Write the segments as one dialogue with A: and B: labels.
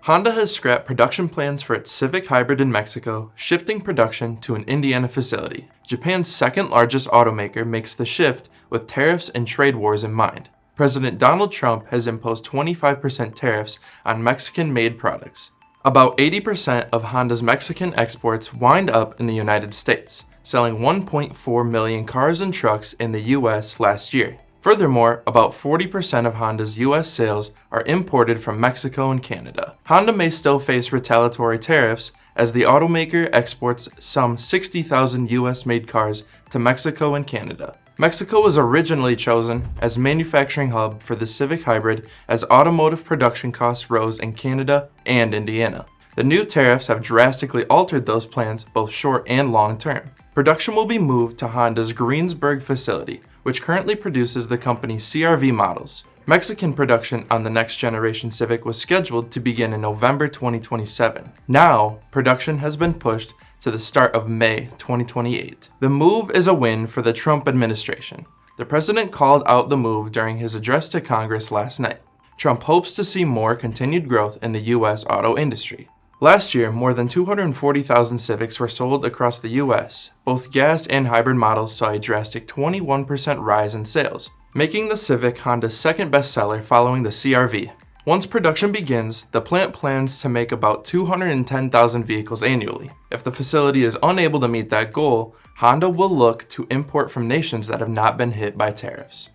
A: Honda has scrapped production plans for its Civic hybrid in Mexico, shifting production to an Indiana facility. Japan's second largest automaker makes the shift with tariffs and trade wars in mind. President Donald Trump has imposed 25% tariffs on Mexican-made products. About 80% of Honda's Mexican exports wind up in the United States, selling 1.4 million cars and trucks in the US last year. Furthermore, about 40% of Honda's US sales are imported from Mexico and Canada. Honda may still face retaliatory tariffs as the automaker exports some 60,000 US-made cars to Mexico and Canada. Mexico was originally chosen as manufacturing hub for the Civic hybrid as automotive production costs rose in Canada and Indiana. The new tariffs have drastically altered those plans both short and long term. Production will be moved to Honda's Greensburg facility, which currently produces the company's CR-V models. Mexican production on the next generation Civic was scheduled to begin in November 2027. Now, production has been pushed to the start of May 2028. The move is a win for the Trump administration. The president called out the move during his address to Congress last night. Trump hopes to see more continued growth in the U.S. auto industry. Last year, more than 240,000 Civics were sold across the U.S. Both gas and hybrid models saw a drastic 21% rise in sales, making the Civic Honda's second bestseller following the CR-V. Once production begins, the plant plans to make about 210,000 vehicles annually. If the facility is unable to meet that goal, Honda will look to import from nations that have not been hit by tariffs.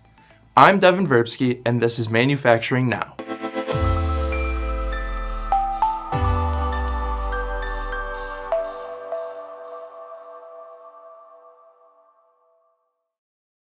A: I'm Devin Verbsky, and this is Manufacturing Now.